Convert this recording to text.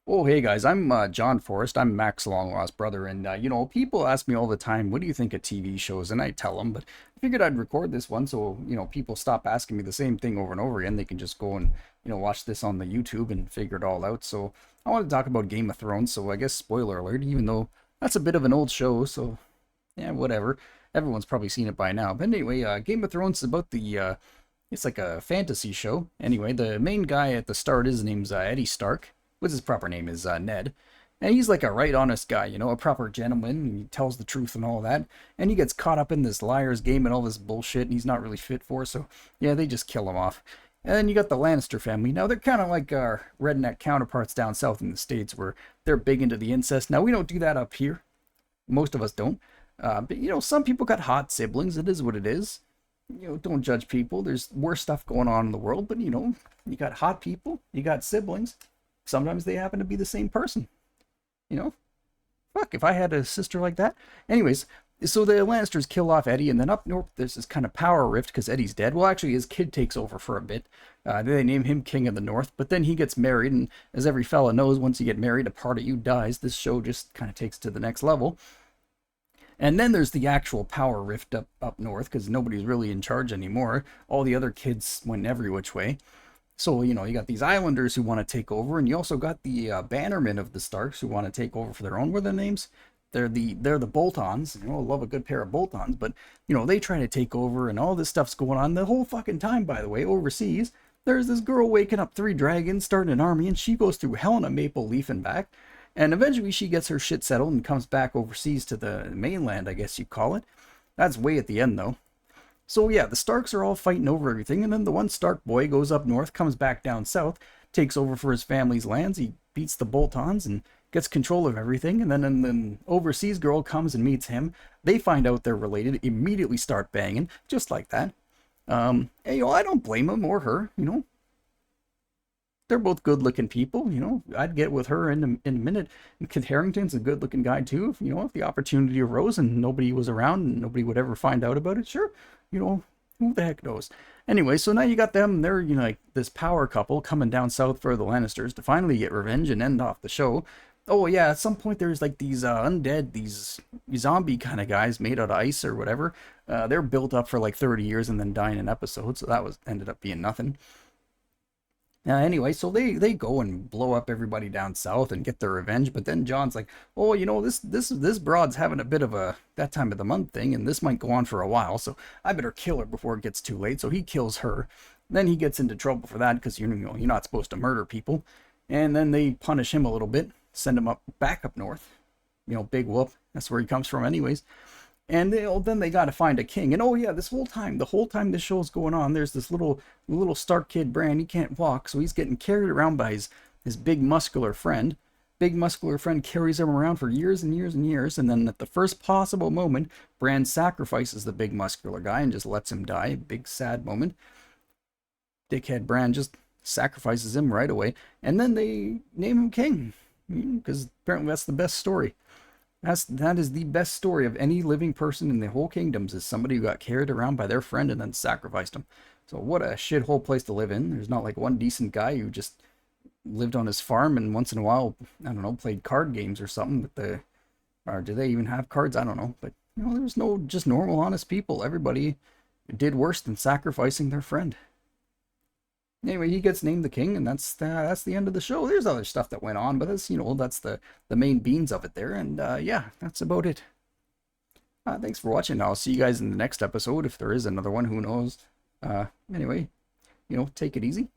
Oh, hey guys, I'm John Forrest. I'm Mac's long lost brother, and people ask me all the time, "What do you think of TV shows?" And I tell them, but I figured I'd record this one so people stop asking me the same thing over and over again. They can just go and watch this on the YouTube and figure it all out. So I want to talk about Game of Thrones. So I guess spoiler alert, even though that's a bit of an old show, so yeah, whatever. Everyone's probably seen it by now. But anyway, Game of Thrones is about the it's like a fantasy show. Anyway, the main guy at the start, his name's Eddie Stark. What's his proper name is Ned. And he's like a right honest guy, a proper gentleman. And he tells the truth and all that. And he gets caught up in this liar's game and all this bullshit, and he's not really fit for. So yeah, they just kill him off. And then you got the Lannister family. Now they're kind of like our redneck counterparts down south in the States, where they're big into the incest. Now we don't do that up here. Most of us don't. But some people got hot siblings. It is what it is. Don't judge people. There's worse stuff going on in the world, but you got hot people, you got siblings. Sometimes they happen to be the same person. You know, Fuck, if I had a sister like that. Anyways, so the Lannisters kill off Eddie, and then up north there's this kind of power rift because Eddie's dead. Well, actually, his kid takes over for a bit. They name him King of the North, but then he gets married, and as every fella knows, once you get married, a part of you dies. This show just kind of takes it to the next level. And then there's the actual power rift up north because nobody's really in charge anymore. All the other kids went every which way. So, you got these islanders who want to take over, and you also got the bannermen of the Starks who want to take over for their own. What are their names? They're the Boltons. Love a good pair of Boltons, but they try to take over, and all this stuff's going on the whole fucking time. By the way, overseas, there's this girl waking up three dragons, starting an army, and she goes through hell in a maple leaf and back. And eventually she gets her shit settled and comes back overseas to the mainland, I guess you call it. That's way at the end, though. So yeah, the Starks are all fighting over everything, and then the one Stark boy goes up north, comes back down south, takes over for his family's lands. He beats the Boltons and gets control of everything, and then an overseas girl comes and meets him. They find out they're related, immediately start banging, just like that. And, I don't blame him or her. They're both good-looking people. I'd get with her in a minute. And Kit Harington's a good-looking guy too. If the opportunity arose and nobody was around and nobody would ever find out about it, sure. Who the heck knows? Anyway, so now you got them. They're like this power couple coming down south for the Lannisters to finally get revenge and end off the show. Oh yeah, at some point there's like these undead, these zombie kind of guys made out of ice or whatever. They're built up for like 30 years and then die in an episode. So that was ended up being nothing. Anyway, so they go and blow up everybody down south and get their revenge. But then John's like, "Oh, this broad's having a bit of a that time of the month thing, and this might go on for a while. So I better kill her before it gets too late." So he kills her. Then he gets into trouble for that because you're not supposed to murder people. And then they punish him a little bit, send him back up north. Big whoop. That's where he comes from, anyways. And then they got to find a king. And oh yeah, the whole time this show's going on, there's this little Stark kid, Bran. He can't walk, so he's getting carried around by his big muscular friend. Big muscular friend carries him around for years and years and years. And then at the first possible moment, Bran sacrifices the big muscular guy and just lets him die. Big sad moment. Dickhead Bran just sacrifices him right away. And then they name him king because apparently that's the best story. That is the best story of any living person in the whole kingdoms, is somebody who got carried around by their friend and then sacrificed him. So what a shithole place to live in. There's not like one decent guy who just lived on his farm and once in a while, I don't know, played card games or something. Or do they even have cards? I don't know. But there's no just normal honest people. Everybody did worse than sacrificing their friend. Anyway, he gets named the king, and that's the end of the show. There's other stuff that went on, but that's the main beans of it there. And yeah, that's about it. Thanks for watching. I'll see you guys in the next episode if there is another one. Who knows? Anyway, take it easy.